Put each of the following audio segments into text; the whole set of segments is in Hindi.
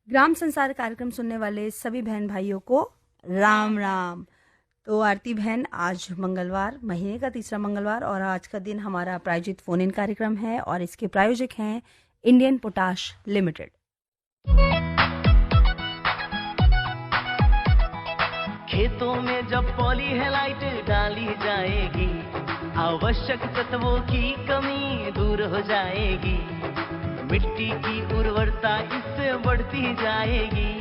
ग्राम संसार कार्यक्रम सुनने वाले सभी बहन भाइयों को राम राम। तो आरती बहन, आज मंगलवार, महीने का तीसरा मंगलवार, और आज का दिन हमारा प्रायोजित फोन इन कार्यक्रम है और इसके प्रायोजक हैं इंडियन पोटाश लिमिटेड। खेतों में जब पॉलीहेलाइट डाली जाएगी, आवश्यक तत्वों की कमी दूर हो जाएगी, मिट्टी की उर्वरता इससे बढ़ती जाएगी।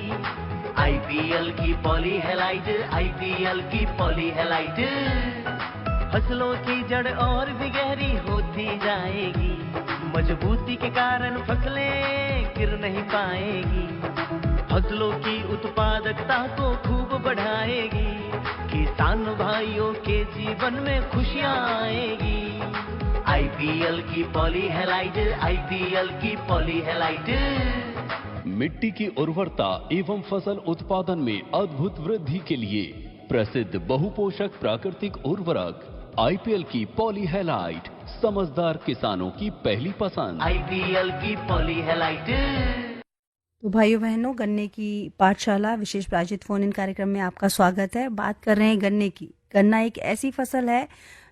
आईपीएल की पॉलीहेलाइट, आईपीएल की पॉलीहेलाइट, फसलों की जड़ और भी गहरी होती जाएगी, मजबूती के कारण फसलें गिर नहीं पाएगी, फसलों की उत्पादकता को खूब बढ़ाएगी, किसान भाइयों के जीवन में खुशियां आएगी। आईपीएल की पॉलीहेलाइट, आईपीएल की पॉलीहेलाइट। मिट्टी की उर्वरता एवं फसल उत्पादन में अद्भुत वृद्धि के लिए प्रसिद्ध बहुपोषक प्राकृतिक उर्वरक आईपीएल की पॉलीहेलाइट, समझदार किसानों की पहली पसंद। आईपीएल की पॉलीहेलाइट। तो भाइयों बहनों, गन्ने की पाठशाला विशेष प्रायोजित फोन इन कार्यक्रम में आपका स्वागत है। बात कर रहे हैं गन्ने की। गन्ना एक ऐसी फसल है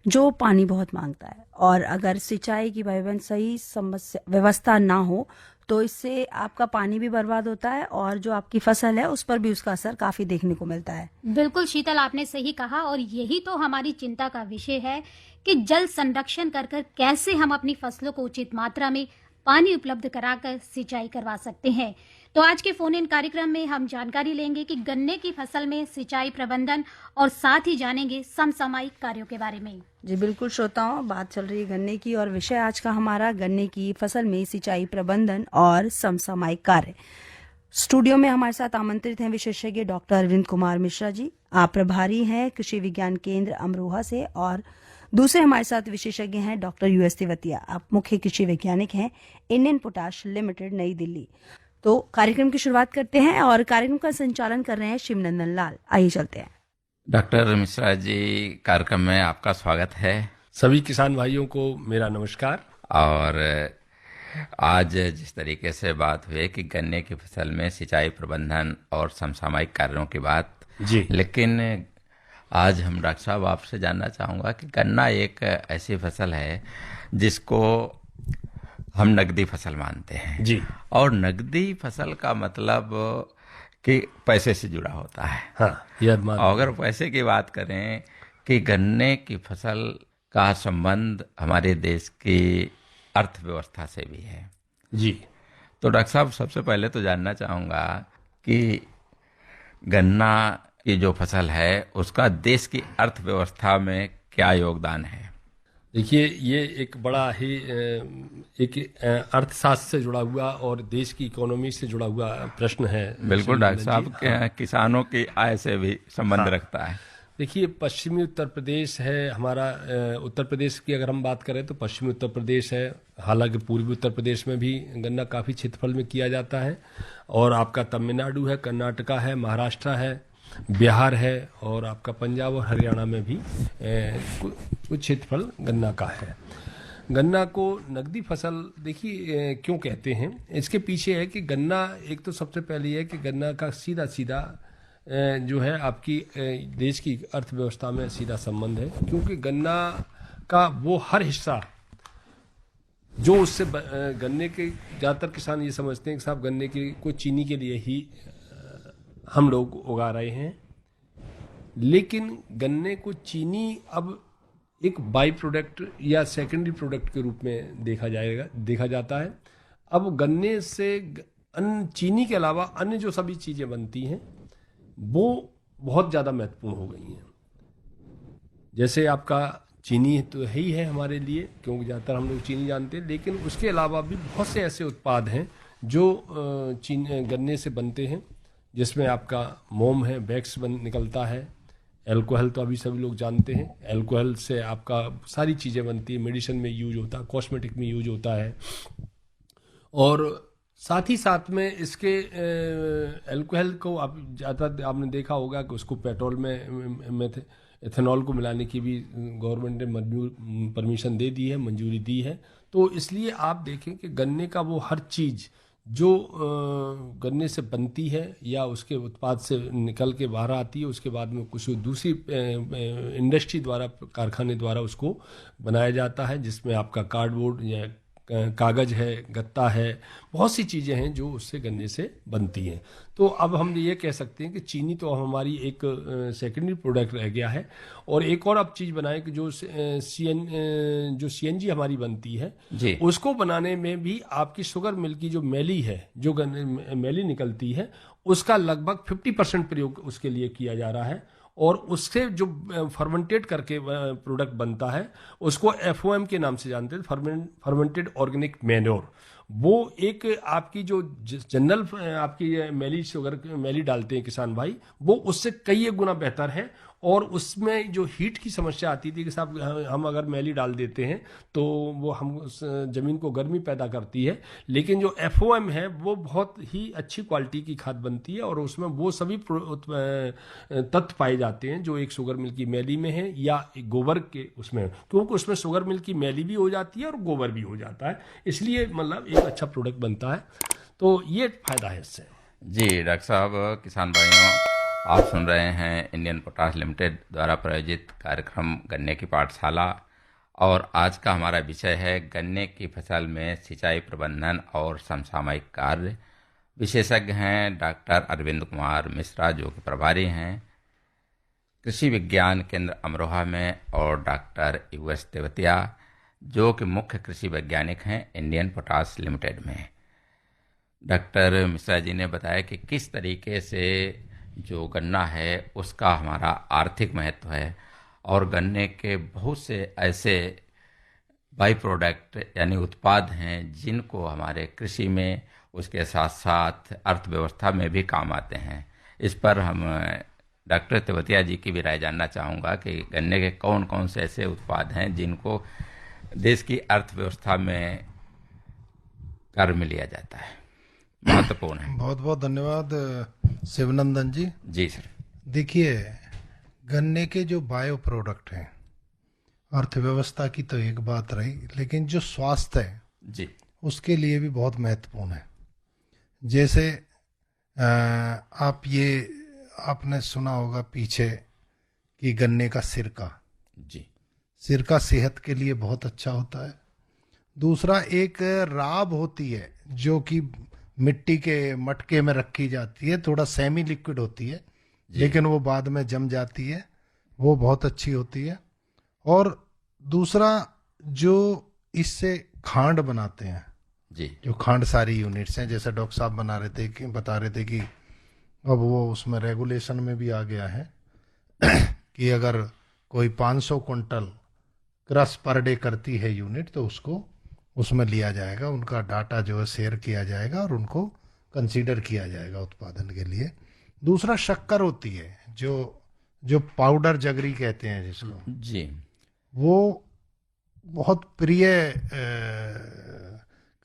जो पानी बहुत मांगता है, और अगर सिंचाई की भाई बहन सही व्यवस्था ना हो तो इससे आपका पानी भी बर्बाद होता है और जो आपकी फसल है उस पर भी उसका असर काफी देखने को मिलता है। बिल्कुल शीतल, आपने सही कहा, और यही तो हमारी चिंता का विषय है कि जल संरक्षण कर कैसे हम अपनी फसलों को उचित मात्रा में पानी उपलब्ध कराकर सिंचाई करवा सकते हैं। तो आज के फोन इन कार्यक्रम में हम जानकारी लेंगे कि गन्ने की फसल में सिंचाई प्रबंधन और साथ ही जानेंगे समसामयिक कार्यों के बारे में। जी बिल्कुल श्रोताओं, बात चल रही है गन्ने की और विषय आज का हमारा गन्ने की फसल में सिंचाई प्रबंधन और समसामयिक कार्य। स्टूडियो में हमारे साथ आमंत्रित हैं विशेषज्ञ डॉक्टर अरविंद कुमार मिश्रा जी। आप प्रभारी हैं कृषि विज्ञान केंद्र अमरोहा से, और दूसरे हमारे साथ विशेषज्ञ हैं डॉक्टर यूएस तिवतिया। आप मुख्य कृषि वैज्ञानिक हैं इंडियन पोटाश लिमिटेड, नई दिल्ली। तो कार्यक्रम की शुरुआत करते हैं और कार्यक्रम का संचालन कर रहे हैं शिवनंदन लाल। आइए चलते हैं। डॉक्टर मिश्रा जी, कार्यक्रम में आपका स्वागत है। सभी किसान भाइयों को मेरा नमस्कार। और आज जिस तरीके से बात हुई कि गन्ने की फसल में सिंचाई प्रबंधन और समसामयिक कार्यों की बात जी, लेकिन आज हम डॉक्टर साहब आपसे जानना चाहूँगा कि गन्ना एक ऐसी फसल है जिसको हम नगदी फसल मानते हैं जी, और नगदी फसल का मतलब कि पैसे से जुड़ा होता है। हाँ, यह अगर पैसे की बात करें कि गन्ने की फसल का संबंध हमारे देश की अर्थव्यवस्था से भी है जी। तो डॉक्टर साहब, सबसे पहले तो जानना चाहूँगा कि गन्ना की जो फसल है उसका देश की अर्थव्यवस्था में क्या योगदान है? देखिए, ये एक बड़ा ही एक अर्थशास्त्र से जुड़ा हुआ और देश की इकोनॉमी से जुड़ा हुआ प्रश्न है। बिल्कुल डॉक्टर साहब, किसानों की आय से भी संबंध रखता है। देखिए, पश्चिमी उत्तर प्रदेश है हमारा। उत्तर प्रदेश की अगर हम बात करें तो पश्चिमी उत्तर प्रदेश है, हालांकि पूर्वी उत्तर प्रदेश में भी गन्ना काफ़ी क्षेत्रफल में किया जाता है, और आपका तमिलनाडु है, कर्नाटका है, महाराष्ट्र है, बिहार है, और आपका पंजाब और हरियाणा में भी कुछ क्षेत्रफल गन्ना का है। गन्ना को नगदी फसल देखिए क्यों कहते हैं, इसके पीछे है कि गन्ना, एक तो सबसे पहले है कि गन्ना का सीधा सीधा जो है आपकी देश की अर्थव्यवस्था में सीधा संबंध है, क्योंकि गन्ना का वो हर हिस्सा जो उससे गन्ने के ज़्यादातर किसान ये समझते हैं कि साहब गन्ने को चीनी के लिए ही हम लोग उगा रहे हैं, लेकिन गन्ने को चीनी अब एक बाई प्रोडक्ट या सेकेंडरी प्रोडक्ट के रूप में देखा जाता है। अब गन्ने से चीनी के अलावा अन्य जो सभी चीज़ें बनती हैं वो बहुत ज़्यादा महत्वपूर्ण हो गई हैं। जैसे आपका चीनी तो है ही है हमारे लिए, क्योंकि ज़्यादातर हम लोग चीनी जानते हैं, लेकिन उसके अलावा भी बहुत से ऐसे उत्पाद हैं जो गन्ने से बनते हैं, जिसमें आपका मोम है, वैक्स निकलता है, एल्कोहल तो अभी सभी लोग जानते हैं। एल्कोहल से आपका सारी चीज़ें बनती है, मेडिसिन में यूज होता है, कॉस्मेटिक में यूज होता है, और साथ ही साथ में इसके एल्कोहल को आप ज़्यादा आपने देखा होगा कि उसको पेट्रोल में एथेनॉल को मिलाने की भी गवर्नमेंट ने परमिशन दे दी है, मंजूरी दी है। तो इसलिए आप देखें कि गन्ने का वो हर चीज़ जो गन्ने से बनती है या उसके उत्पाद से निकल के बाहर आती है, उसके बाद में कुछ दूसरी इंडस्ट्री द्वारा, कारखाने द्वारा उसको बनाया जाता है, जिसमें आपका कार्डबोर्ड या कागज़ है, गत्ता है, बहुत सी चीज़ें हैं जो उससे गन्ने से बनती हैं। तो अब हम ये कह सकते हैं कि चीनी तो हमारी एक सेकेंडरी प्रोडक्ट रह गया है। और एक और अब चीज़ बनाए कि जो सीएनजी हमारी बनती है जी। उसको बनाने में भी आपकी शुगर मिल की जो मैली है, जो मैली निकलती है, उसका लगभग 50% प्रयोग उसके लिए किया जा रहा है। और उससे जो फर्मेंटेड करके प्रोडक्ट बनता है उसको एफओएम के नाम से जानते हैं, फर्मेंटेड ऑर्गेनिक मैन्योर। वो एक आपकी जो जनरल आपकी मैली शुगर मैली डालते हैं किसान भाई, वो उससे कई एक गुना बेहतर है। और उसमें जो हीट की समस्या आती थी कि साहब हम अगर मैली डाल देते हैं तो वो हम उस जमीन को गर्मी पैदा करती है, लेकिन जो एफओएम है वो बहुत ही अच्छी क्वालिटी की खाद बनती है और उसमें वो सभी तत्व पाए जाते हैं जो एक शुगर मिल की मैली में है या एक गोबर के उसमें, क्योंकि उसमें शुगर मिल की मैली भी हो जाती है और गोबर भी हो जाता है, इसलिए मतलब एक अच्छा प्रोडक्ट बनता है। तो ये फायदा है इससे। जी डॉक्टर साहब, किसान भाइयों, आप सुन रहे हैं इंडियन पोटाश लिमिटेड द्वारा प्रायोजित कार्यक्रम गन्ने की पाठशाला, और आज का हमारा विषय है गन्ने की फसल में सिंचाई प्रबंधन और समसामयिक कार्य। विशेषज्ञ हैं डॉक्टर अरविंद कुमार मिश्रा, जो कि प्रभारी हैं कृषि विज्ञान केंद्र अमरोहा में, और डॉक्टर यूएस तेवतिया, जो कि मुख्य कृषि वैज्ञानिक हैं इंडियन पोटाश लिमिटेड में। डॉक्टर मिश्रा जी ने बताया कि किस तरीके से जो गन्ना है उसका हमारा आर्थिक महत्व है, और गन्ने के बहुत से ऐसे बाई प्रोडक्ट यानी उत्पाद हैं जिनको हमारे कृषि में, उसके साथ साथ अर्थव्यवस्था में भी काम आते हैं। इस पर हम डॉक्टर तेवतिया जी की भी राय जानना चाहूँगा कि गन्ने के कौन कौन से ऐसे उत्पाद हैं जिनको देश की अर्थव्यवस्था में कार्य में लिया जाता है, महत्वपूर्ण है। बहुत बहुत धन्यवाद शिवनंदन जी। जी सर। देखिए, गन्ने के जो बायो प्रोडक्ट हैं, अर्थव्यवस्था की तो एक बात रही, लेकिन जो स्वास्थ्य है जी उसके लिए भी बहुत महत्वपूर्ण है। जैसे आपने सुना होगा पीछे कि गन्ने का सिरका, जी, सिरका सेहत के लिए बहुत अच्छा होता है। दूसरा, एक राब होती है जो कि मिट्टी के मटके में रखी जाती है, थोड़ा सेमी लिक्विड होती है लेकिन वो बाद में जम जाती है, वो बहुत अच्छी होती है। और दूसरा, जो इससे खांड बनाते हैं जी, जो खांड सारी यूनिट्स हैं, जैसे डॉक्टर साहब बता रहे थे कि अब वो उसमें रेगुलेशन में भी आ गया है कि अगर कोई 500 क्विंटल क्रश पर डे करती है यूनिट तो उसको उसमें लिया जाएगा, उनका डाटा जो है शेयर किया जाएगा और उनको कंसीडर किया जाएगा उत्पादन के लिए। दूसरा, शक्कर होती है जो पाउडर जगरी कहते हैं जिसको, जी, वो बहुत प्रिय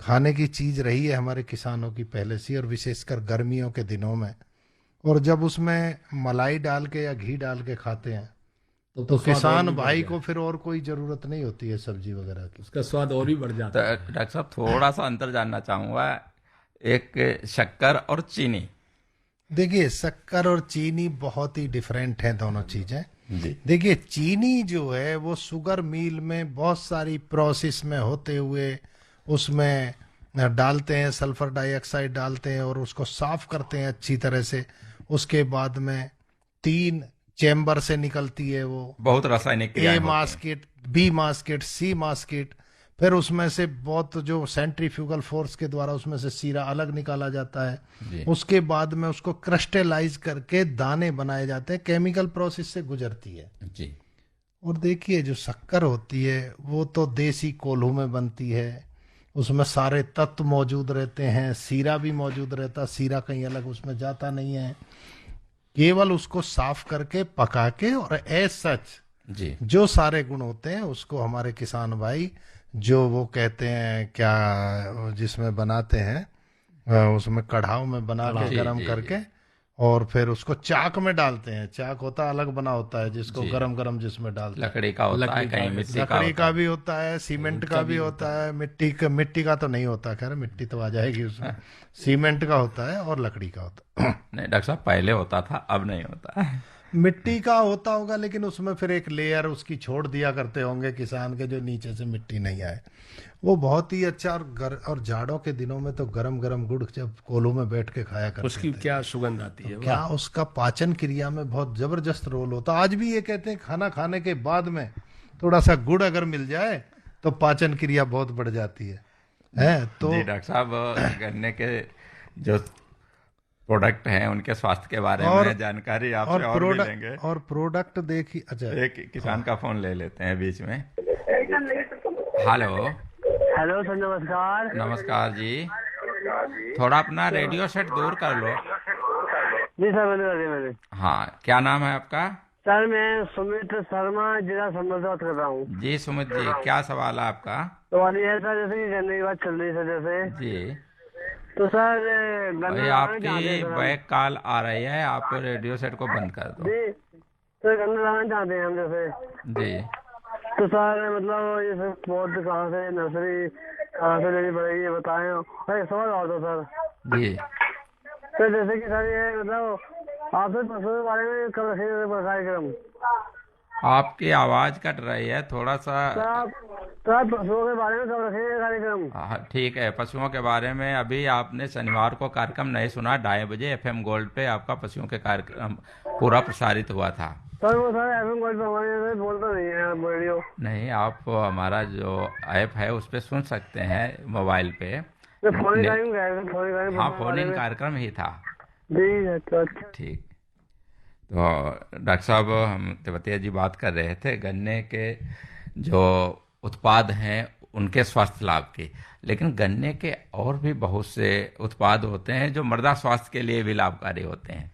खाने की चीज रही है हमारे किसानों की पहले से, और विशेषकर गर्मियों के दिनों में। और जब उसमें मलाई डाल के या घी डाल के खाते हैं तो किसान भाई को फिर और कोई जरूरत नहीं होती है सब्जी वगैरह की, उसका स्वाद और भी बढ़ जाता है। तो डॉक्टर साहब, थोड़ा सा अंतर जानना चाहूँगा, एक शक्कर और चीनी। देखिए, शक्कर और चीनी बहुत ही डिफरेंट हैं दोनों चीजें। जी, देखिए, चीनी जो है वो शुगर मिल में बहुत सारी प्रोसेस में होते हुए उसमें डालते हैं, सल्फर डाइऑक्साइड डालते हैं और उसको साफ करते हैं अच्छी तरह से। उसके बाद में 3 चैम्बर से निकलती है वो, बहुत रासायनिक क्रियाएं ए होती हैं। मास्केट, बी मास्केट, सी मास्केट, फिर उसमें से बहुत जो सेंट्रीफ्यूगल फोर्स के द्वारा उसमें से सीरा अलग निकाला जाता है। जी, उसके बाद में उसको क्रिस्टलाइज करके दाने बनाए जाते हैं, केमिकल प्रोसेस से गुजरती है। जी, और देखिए, जो शक्कर होती है वो तो देसी कोल्हू में बनती है, उसमें सारे तत्व मौजूद रहते हैं, सीरा भी मौजूद रहता, सीरा कहीं अलग उसमें जाता नहीं है, केवल उसको साफ करके पका के, और एज सच जी, जो सारे गुण होते हैं उसको हमारे किसान भाई जो वो कहते हैं क्या जिसमें बनाते हैं उसमें कढ़ाव में बना के जी, गरम जी, करके और फिर उसको चाक में डालते हैं। चाक होता है अलग बना होता है जिसको गरम गरम जिसमें डालते हैं। लकड़ी का होता है, कहीं मिट्टी का लकड़ी होता का है। भी होता है, सीमेंट का भी होता है, मिट्टी का तो नहीं होता, खैर मिट्टी तो आ जाएगी उसमें। सीमेंट का होता है और लकड़ी का होता है। नहीं डॉक्टर साहब, पहले होता था, अब नहीं होता। मिट्टी का होता होगा, लेकिन उसमें फिर एक लेयर उसकी छोड़ दिया करते होंगे किसान के, जो नीचे से मिट्टी नहीं आए। वो बहुत ही अच्छा। और जाड़ों के दिनों में तो गरम गरम गुड़ जब कोलों में बैठ के खाया करते उसकी थे, क्या सुगंध आती है। क्या उसका पाचन क्रिया में बहुत जबरदस्त रोल होता। आज भी ये कहते हैं खाना खाने के बाद में थोड़ा सा गुड़ अगर मिल जाए तो पाचन क्रिया बहुत बढ़ जाती है तो जी डॉक्टर साहब, गन्ने के जो प्रोडक्ट हैं उनके स्वास्थ्य के बारे में जानकारी आपसे और भी लेंगे। और प्रोडक्ट देखिए। अच्छा, एक किसान का फोन ले लेते हैं बीच में। हेलो। हेलो सर, नमस्कार। नमस्कार जी, थोड़ा अपना रेडियो सेट दूर कर लो। जी सर, मैंने हाँ, क्या नाम है आपका? सर मैं सुमित शर्मा, जिला संभल से बात कर रहा हूँ। जी सुमित जी, क्या सवाल है आपका? तो वाली है सर, जैसे कि गन्ने की बात चल रही है सर, जैसे जी तो सर भाई, आपकी बैक कॉल आ रही है, आप रेडियो सेट को बंद कर दो। जी सर, गन्ना लगाना चाहते हैं हम जैसे। जी तो सर मतलब ये सर पौध कहाँ से, नर्सरी कहाँ से लेनी पड़ेगी, ये बताएं। अरे सवाल और तो सर। जी सर जैसे कि सर ये मतलब आपसे पशुओं के बारे में कब रखेंगे कार्यक्रम? आपकी आवाज कट रही है थोड़ा सा। सर पशुओं के बारे में कब रखेंगे कार्यक्रम? हाँ ठीक है, पशुओं के बारे में अभी आपने शनिवार को कार्यक्रम नहीं सुना, 2:30 बजे FM गोल्ड पे आपका पशुओं के कार्यक्रम पूरा प्रसारित हुआ था। सर वो सर FM गोल्ड पे हमारे यहाँ से बोलता नहीं है रेडियो। नहीं, आप हमारा जो ऐप है उस पे सुन सकते हैं मोबाइल पे। फोन इन हाँ, फोन इन कार्यक्रम ही था। जी अच्छा। ठीक। तो डॉक्टर साहब, हम तेवतिया जी बात कर रहे थे गन्ने के जो उत्पाद हैं उनके स्वास्थ्य लाभ की, लेकिन गन्ने के और भी बहुत से उत्पाद होते हैं जो मृदा स्वास्थ्य के लिए भी लाभकारी होते हैं।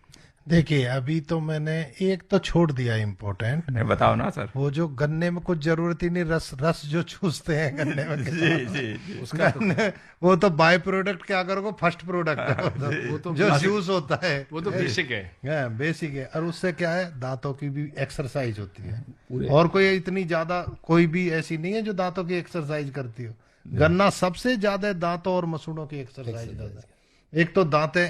देखिए, अभी तो मैंने एक तो छोड़ दिया इम्पोर्टेंट। नहीं, बताओ ना सर। वो जो गन्ने में कुछ जरूरत ही नहीं, रस जो चूसते हैं गन्ने में जी उसका वो तो बाय प्रोडक्ट क्या करोगे, फर्स्ट प्रोडक्ट है वो तो जो जूस होता है वो तो बेसिक है। बेसिक है। और उससे क्या है, दांतों की भी एक्सरसाइज होती है। और कोई इतनी ज्यादा कोई भी ऐसी नहीं है जो दांतों की एक्सरसाइज करती हो। गन्ना सबसे ज्यादा दांतों और मसूड़ों की एक्सरसाइज करता है। एक तो दांतें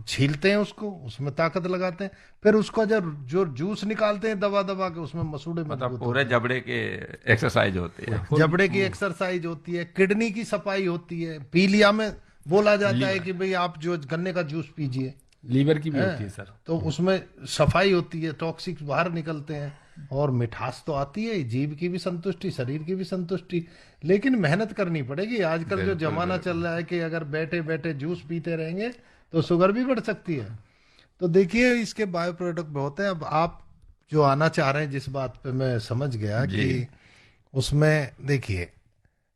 छीलते हैं उसको, उसमें ताकत लगाते हैं, फिर उसको जब जो जूस निकालते हैं दबा दबा के, उसमें मसूड़े मतलब पूरे जबड़े की एक्सरसाइज होती है। जबड़े की एक्सरसाइज होती है, किडनी की सफाई होती है। पीलिया में बोला जाता है कि भाई आप जो गन्ने का जूस पीजिए। लीवर की भी होती है सर, तो उसमें सफाई होती है, टॉक्सिक बाहर निकलते हैं। और मिठास तो आती है, जीभ की भी संतुष्टि, शरीर की भी संतुष्टि। लेकिन मेहनत करनी पड़ेगी। आजकल जो जमाना चल रहा है कि अगर बैठे बैठे जूस पीते रहेंगे तो शुगर भी बढ़ सकती है। तो देखिए, इसके बायो प्रोडक्ट बहुत है। अब आप जो आना चाह रहे हैं जिस बात पे मैं समझ गया कि उसमें देखिए,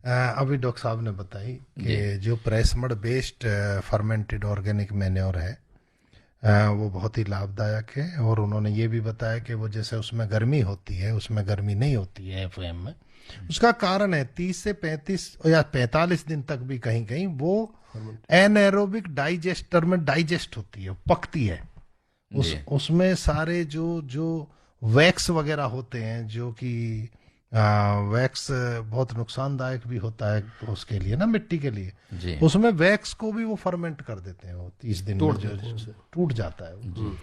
अभी डॉक्टर साहब ने बताई कि जो press mud based fermented organic manure है वो बहुत ही लाभदायक है। और उन्होंने ये भी बताया कि वो जैसे उसमें गर्मी होती है, उसमें गर्मी नहीं होती है FM में। उसका कारण है 30 से 35 या 45 दिन तक भी कहीं कहीं वो एनएरोबिक डाइजेस्टर में डाइजेस्ट होती है, पकती है। उसमें सारे जो वैक्स वगैरह होते हैं, जो कि वैक्स बहुत नुकसानदायक भी होता है उसके लिए ना, मिट्टी के लिए। उसमें वैक्स को भी वो फर्मेंट कर देते हैं, वो 30 दिन में जो टूट जाता है वो।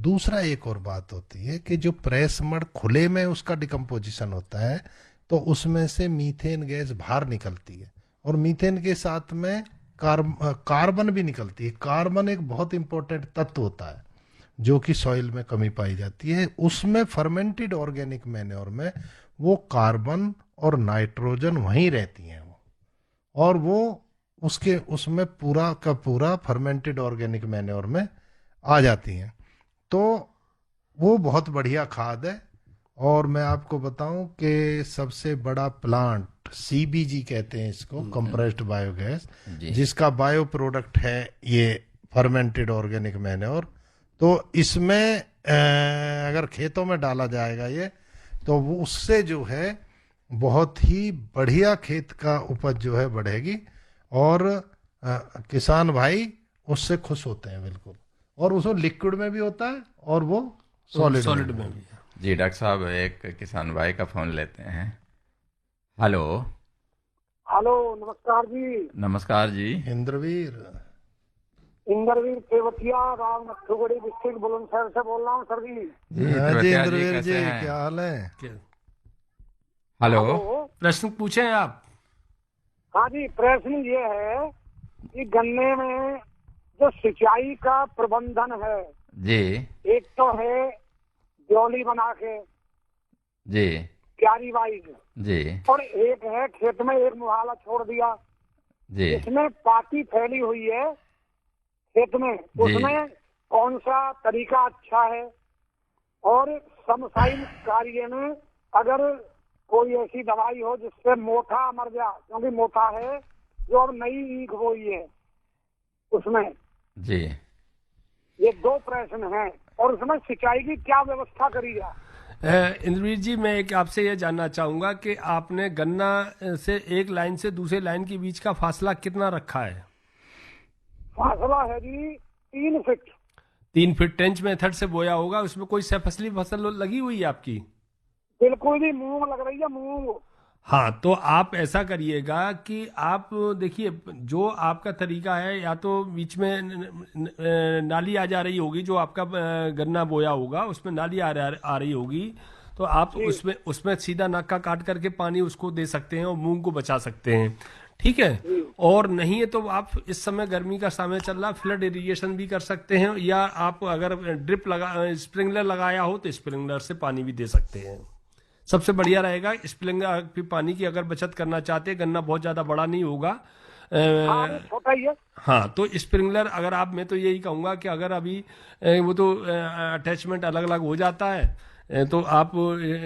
दूसरा एक और बात होती है कि जो प्रेस मड खुले में उसका डिकम्पोजिशन होता है तो उसमें से मीथेन गैस बाहर निकलती है, और मीथेन के साथ में कार्बन भी निकलती है। कार्बन एक बहुत इंपॉर्टेंट तत्व होता है जो कि सॉइल में कमी पाई जाती है। उसमें फर्मेंटेड ऑर्गेनिक मैन्योर में वो कार्बन और नाइट्रोजन वहीं रहती हैं वो, और वो उसमें पूरा का पूरा फर्मेंटेड ऑर्गेनिक मैन्योर में आ जाती हैं। तो वो बहुत बढ़िया खाद है। और मैं आपको बताऊं कि सबसे बड़ा प्लांट CBG कहते हैं इसको, कंप्रेस्ड बायोगैस, जिसका बायो प्रोडक्ट है ये फर्मेंटेड ऑर्गेनिक मैन्योर। तो इसमें अगर खेतों में डाला जाएगा ये, तो वो उससे जो है बहुत ही बढ़िया खेत का उपज जो है बढ़ेगी, और किसान भाई उससे खुश होते हैं बिल्कुल। और उसमें लिक्विड में भी होता है और वो सॉलिड में भी। जी डॉक्टर साहब, एक किसान भाई का फोन लेते हैं। हेलो। हेलो, नमस्कार जी। नमस्कार जी। इंद्रवीर इंद्रवीर केवटिया, राव नथुगढ़ी डिस्ट्रिक्ट बुलंदशहर से बोल रहा हूँ सर जी। जी हाँ जी, त्रिवेतिया इंद्रवीर जी, कैसे हैं? क्या हाल है? हेलो। प्रश्न पूछें आप। हाँ जी, प्रश्न ये है कि गन्ने में जो सिंचाई का प्रबंधन है, जी एक तो है डोली बना के जी क्यारी वाइज, जी और एक है खेत में एक मुहाला छोड़ दिया। जी इसमें पाती फैली हुई है खेत में, उसमें कौन सा तरीका अच्छा है? और समसाइन कार्य में अगर कोई ऐसी दवाई हो जिससे मोथा मर जाए, क्योंकि मोथा है जो अब नई ईख बोई है उसमें। जी ये दो प्रश्न हैं, और उसमें सिंचाई की क्या व्यवस्था करी जाए? इंद्रवीर जी, मैं एक आपसे ये जानना चाहूंगा कि आपने गन्ना से एक लाइन से दूसरे लाइन के बीच का फासला कितना रखा है? फासला है जी 3 फीट। 3 फीट ट्रेंच मेथड से बोया होगा। उसमें कोई फसली फसल लगी हुई है आपकी? बिल्कुल भी, मूंग लग रही है, मूंग। हाँ, तो आप ऐसा करिएगा कि आप देखिए, जो आपका तरीका है, या तो बीच में नाली आ जा रही होगी, जो आपका गन्ना बोया होगा उसमें नाली आ रही होगी, तो आप उसमें सीधा नाका काट करके पानी उसको दे सकते हैं और मूंग को बचा सकते हैं। ठीक है। और नहीं है तो आप इस समय गर्मी का समय चल रहा, फ्लड इरिगेशन भी कर सकते हैं, या आप अगर स्प्रिंकलर लगाया हो तो स्प्रिंकलर से पानी भी दे सकते हैं। सबसे बढ़िया रहेगा स्प्रिंकलर पानी की अगर बचत करना चाहते हैं, गन्ना बहुत ज्यादा बड़ा नहीं होगा, छोटा ही है। हाँ, तो स्प्रिंकलर अगर आप, मैं तो यही कहूंगा कि अगर अभी वो तो अटैचमेंट अलग अलग हो जाता है, तो आप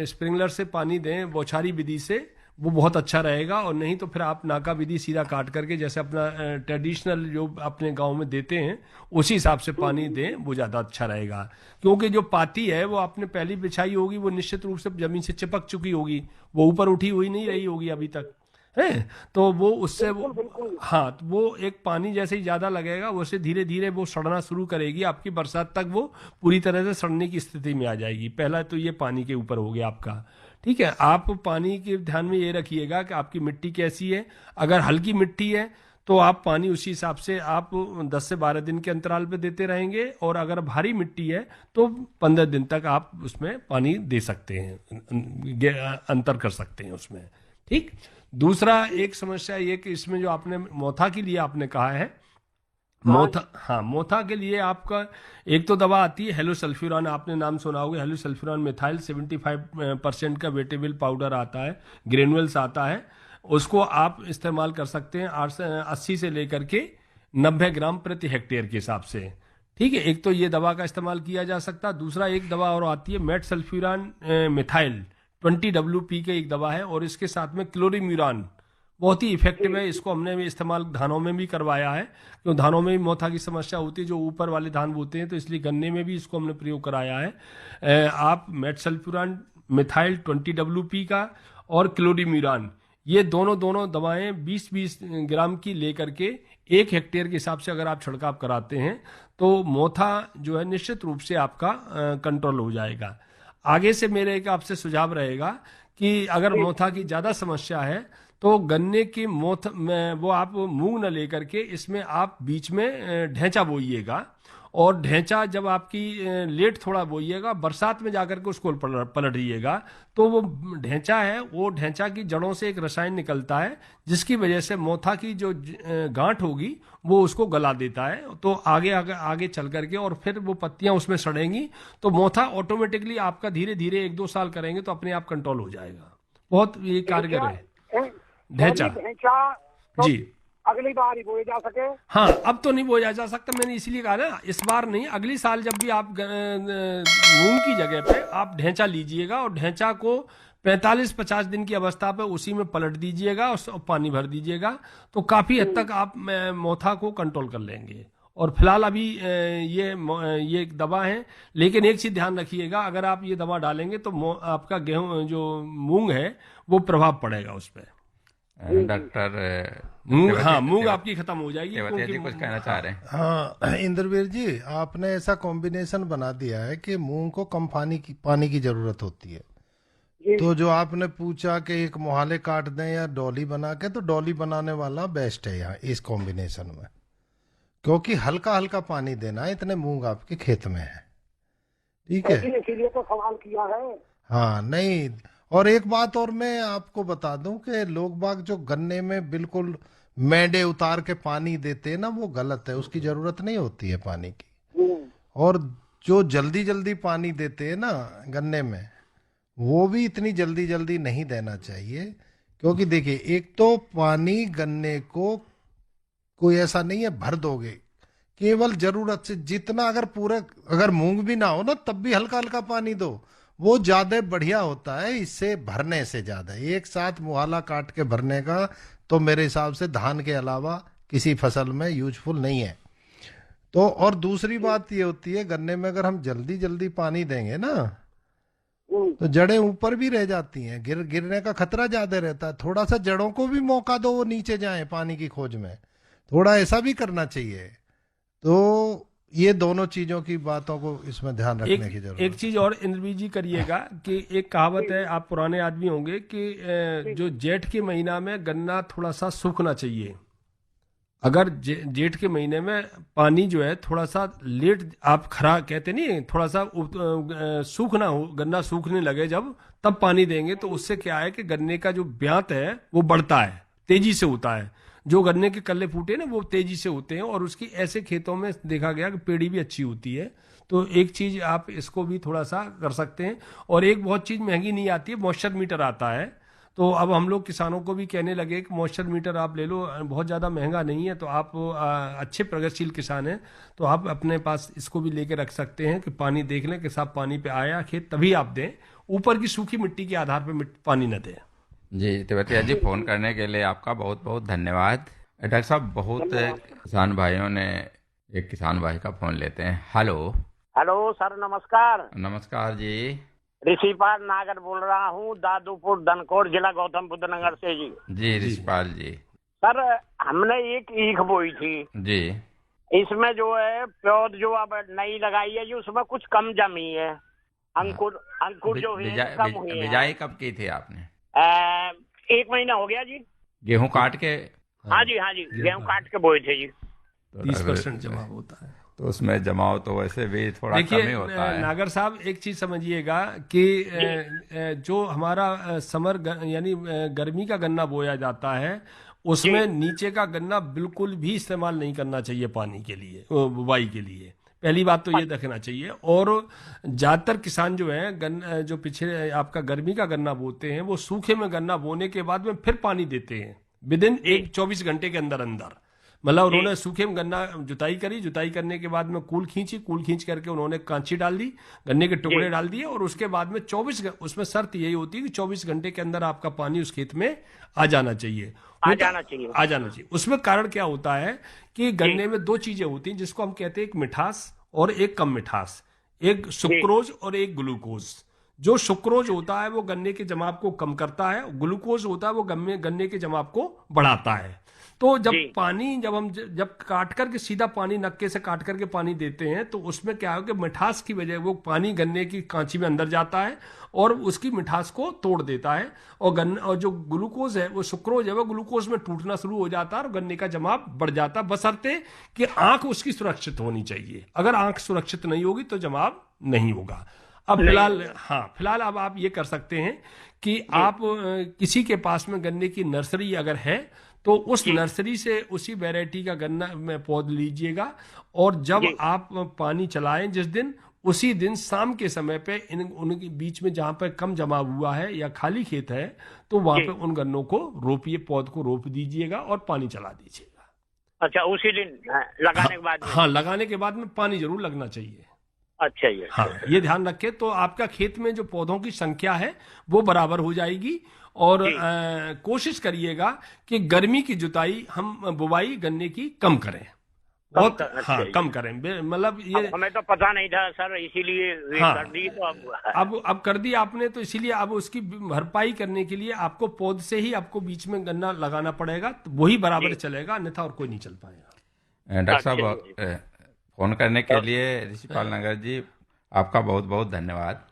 स्प्रिंकलर से पानी दें बौछारी विधि से, वो बहुत अच्छा रहेगा। और नहीं तो फिर आप नाका विधि सीधा काट करके, जैसे अपना ट्रेडिशनल जो अपने गांव में देते हैं उसी हिसाब से पानी दें, वो ज़्यादा अच्छा रहेगा। क्योंकि जो पाती है वो आपने पहली बिछाई होगी, वो निश्चित रूप से जमीन से चिपक चुकी होगी, वो ऊपर उठी हुई नहीं रही होगी अभी तक, है। तो वो उससे हाँ, तो वो एक पानी जैसे ही ज़्यादा लगेगा, वैसे धीरे धीरे वो सड़ना शुरू करेगी। आपकी बरसात तक वो पूरी तरह से सड़ने की स्थिति में आ जाएगी। पहला तो ये पानी के ऊपर हो गया आपका। ठीक है। आप पानी के ध्यान में ये रखिएगा कि आपकी मिट्टी कैसी है। अगर हल्की मिट्टी है तो आप पानी उसी हिसाब से आप 10 से 12 दिन के अंतराल पे देते रहेंगे, और अगर भारी मिट्टी है तो 15 दिन तक आप उसमें पानी दे सकते हैं, अंतर कर सकते हैं उसमें। ठीक। दूसरा एक समस्या ये कि इसमें जो आपने मोथा के लिए आपने कहा है, मोथा के लिए आपका एक तो दवा आती है हेलोसल्फ्यूरान, आपने नाम सुना होगा, हेलोसल्फ्यूरान मिथाइल 75% का वेटेबल पाउडर आता है, ग्रेनुअल्स आता है, उसको आप इस्तेमाल कर सकते हैं 80 से लेकर के 90 ग्राम प्रति हेक्टेयर के हिसाब से। ठीक है। एक तो ये दवा का इस्तेमाल किया जा सकता है। दूसरा एक दवा और आती है मेट सल्फ्यूरान मिथाइल 20 WP की एक दवा है, और इसके साथ में क्लोरीम्यूरान बहुत ही इफेक्टिव है। इसको हमने भी इस्तेमाल धानों में भी करवाया है, क्योंकि धानों में भी मोथा की समस्या होती है, जो ऊपर वाले धान बोते हैं, तो इसलिए गन्ने में भी इसको हमने प्रयोग कराया है। आप मेटसल्फ्यूरान मिथाइल 20 WP का और क्लोरीम्यूरान, ये दोनों दवाएं 20-20 ग्राम की लेकर के 1 हेक्टेयर के हिसाब से अगर आप छिड़काव कराते हैं तो मोथा जो है निश्चित रूप से आपका कंट्रोल हो जाएगा। आगे से मेरे एक आपसे सुझाव रहेगा कि अगर मोथा की ज्यादा समस्या है तो गन्ने की मोथ में वो आप मूंग न लेकर के इसमें आप बीच में ढैंचा बोइएगा, और ढैंचा जब आपकी लेट थोड़ा बोइएगा, बरसात में जाकर के उसको पलटिएगा, तो वो ढैंचा है, वो ढैंचा की जड़ों से एक रसायन निकलता है जिसकी वजह से मोथा की जो गांठ होगी वो उसको गला देता है। तो आगे चल करके और फिर वो पत्तियां उसमें सड़ेंगी, तो मोथा ऑटोमेटिकली आपका धीरे धीरे 1-2 साल करेंगे तो अपने आप कंट्रोल हो जाएगा। बहुत ये कारगर है ढैंचा जी। अगली बार ही बोए जा सके। हाँ, अब तो नहीं बोया जा सकता, मैंने इसलिए कहा ना, इस बार नहीं, अगली साल जब भी आप मूंग की जगह पे आप ढैंचा लीजिएगा, और ढैंचा को 45-50 दिन की अवस्था पे उसी में पलट दीजिएगा और पानी भर दीजिएगा, तो काफी हद तक आप मोथा को कंट्रोल कर लेंगे। और फिलहाल अभी ये एक दवा है, लेकिन एक चीज ध्यान रखिएगा, अगर आप ये दवा डालेंगे तो आपका गेहूं जो मूंग है वो प्रभाव पड़ेगा उस पर। डॉक्टर मूंग, हाँ मूंग आपकी खत्म हो जाएगी तेवतिया जी क्योंकि कुछ कहना चाह रहे हैं। हाँ इंद्रवीर जी, आपने ऐसा कॉम्बिनेशन बना दिया है कि मूंग को कम पानी की जरूरत होती है। तो जो आपने पूछा कि एक मोहाले काट दें या डॉली बना के, तो डॉली बनाने वाला बेस्ट है यहाँ इस कॉम्बिनेशन में, क्योंकि हल्का हल्का पानी देना है, इतने मूंग आपके खेत में है। ठीक है, इसीलिए तो सवाल किया है। हाँ नहीं, और एक बात और मैं आपको बता दूं कि लोग बाग जो गन्ने में बिल्कुल मैडे उतार के पानी देते हैं ना, वो गलत है, उसकी जरूरत नहीं होती है पानी की। और जो जल्दी जल्दी पानी देते हैं ना गन्ने में, वो भी इतनी जल्दी जल्दी नहीं देना चाहिए, क्योंकि देखिए एक तो पानी गन्ने को कोई ऐसा नहीं है भर दोगे, केवल जरूरत से जितना, अगर मूंग भी ना हो ना तब भी हल्का हल्का पानी दो, वो ज्यादा बढ़िया होता है इससे भरने से ज्यादा। एक साथ मुहाला काट के भरने का तो मेरे हिसाब से धान के अलावा किसी फसल में यूजफुल नहीं है। तो और दूसरी बात ये होती है, गन्ने में अगर हम जल्दी जल्दी पानी देंगे ना तो जड़ें ऊपर भी रह जाती हैं, गिरने का खतरा ज्यादा रहता है। थोड़ा सा जड़ों को भी मौका दो वो नीचे जाएं पानी की खोज में, थोड़ा ऐसा भी करना चाहिए। तो ये दोनों चीजों की बातों को इसमें ध्यान रखने की जरूरत है। एक चीज और इंद्रवीर जी करिएगा कि एक कहावत है, आप पुराने आदमी होंगे, कि जो जेठ के महीना में गन्ना थोड़ा सा सूखना चाहिए। अगर जेठ के महीने में पानी जो है थोड़ा सा लेट, आप खरा कहते नहीं, थोड़ा सा सूखना हो, गन्ना सूखने लगे जब, तब पानी देंगे तो उससे क्या है कि गन्ने का जो ब्यात है वो बढ़ता है, तेजी से होता है। जो गन्ने के कल्ले फूटे ना वो तेजी से होते हैं, और उसकी ऐसे खेतों में देखा गया कि पेड़ी भी अच्छी होती है। तो एक चीज आप इसको भी थोड़ा सा कर सकते हैं। और एक बहुत चीज महंगी नहीं आती है, मॉइस्चर मीटर आता है। तो अब हम लोग किसानों को भी कहने लगे कि मॉइस्चर मीटर आप ले लो, बहुत ज़्यादा महंगा नहीं है। तो आप अच्छे प्रगतिशील किसान हैं तो आप अपने पास इसको भी लेके रख सकते हैं कि पानी देख लें कि साफ पानी पे आया खेत, तभी आप दें, ऊपर की सूखी मिट्टी के आधार पर पानी न दें। जी तेवतिया जी, फोन करने के लिए आपका बहुत बहुत धन्यवाद। डॉक्टर साहब, बहुत किसान भाइयों ने एक किसान भाई का फोन लेते हैं। हेलो हेलो सर, नमस्कार। नमस्कार जी। ऋषिपाल नागर बोल रहा हूँ, दादूपुर धनकोर, जिला गौतम बुद्ध नगर से जी। जी ऋषिपाल जी। सर हमने एक ईख बोई थी जी, इसमें जो है पौध जो अब नई लगाई है जी, उसमें कुछ कम जमी है, अंकुर जो है कम हुई है। बिजाई कब की थी आपने? 1 महीना हो गया जी। गेहूं काट के? हाँ जी गेहूं काट के बोए थे जी। तो 30% जमाव होता है, तो उसमें जमाव तो वैसे भी थोड़ा कम ही होता है। नागर साहब एक चीज समझिएगा कि जो हमारा समर यानी गर्मी का गन्ना बोया जाता है, उसमें नीचे का गन्ना बिल्कुल भी इस्तेमाल नहीं करना चाहिए पानी के लिए, बुवाई के लिए। पहली बात तो ये देखना चाहिए। और ज्यादातर किसान जो है जो पिछले आपका गर्मी का गन्ना बोते हैं, वो सूखे में गन्ना बोने के बाद में फिर पानी देते हैं विदिन 24 घंटे के अंदर अंदर। मतलब उन्होंने सूखे में गन्ना जुताई करी, जुताई करने के बाद में कूल खींच करके उन्होंने कांची डाल दी, गन्ने के टुकड़े डाल दिए, और उसके बाद में 24, उसमें शर्त यही होती है कि 24 घंटे के अंदर आपका पानी उस खेत में आ जाना चाहिए। आ जाना चाहिए। उसमें कारण क्या होता है कि गन्ने में 2 चीजें होती हैं जिसको हम कहते हैं, एक मिठास और एक कम मिठास, एक सुक्रोज और एक ग्लूकोज। जो सुक्रोज होता है वो गन्ने के जमाव को कम करता है, ग्लूकोज होता है वो गन्ने के जमाव को बढ़ाता है। तो जब हम काट करके सीधा पानी नक्के से काट करके पानी देते हैं, तो उसमें क्या है कि मिठास की वजह वो पानी गन्ने की कांची में अंदर जाता है और उसकी मिठास को तोड़ देता है, और जो ग्लूकोज है, वो सुक्रोज है, वो ग्लूकोज में टूटना शुरू हो जाता है और गन्ने का जमाव बढ़ जाता है, बशर्ते कि आंख उसकी सुरक्षित होनी चाहिए। अगर आंख सुरक्षित नहीं होगी तो जमाव नहीं होगा। अब फिलहाल अब आप ये कर सकते हैं कि आप किसी के पास में गन्ने की नर्सरी अगर है तो उस नर्सरी से उसी वैरायटी का गन्ना में पौध लीजिएगा, और जब आप पानी चलाएं जिस दिन, उसी दिन शाम के समय पे उनके बीच में जहां पर कम जमाव हुआ है या खाली खेत है, तो वहां पे उन गन्नों को रोपिए, पौध को रोप दीजिएगा और पानी चला दीजिएगा। अच्छा, उसी दिन लगाने के बाद? हाँ, लगाने के बाद में पानी जरूर लगना चाहिए। अच्छा ये ध्यान रखें, तो आपका खेत में जो पौधों की संख्या है वो बराबर हो जाएगी। और कोशिश करिएगा कि गर्मी की जुताई, हम बुवाई गन्ने की कम करें। बहुत अच्छा हाँ जी। कम करें। मतलब ये अब हमें तो पता नहीं था सर, इसीलिए ये हाँ। कर दी तो अब कर दी आपने, तो इसीलिए अब उसकी भरपाई करने के लिए आपको पौध से ही आपको बीच में गन्ना लगाना पड़ेगा, तो वही बराबर चलेगा, अन्यथा और कोई नहीं चल पाएगा। डॉक्टर साहब, अच्छा फोन करने के लिए ऋषिपाल नगर जी आपका बहुत बहुत धन्यवाद।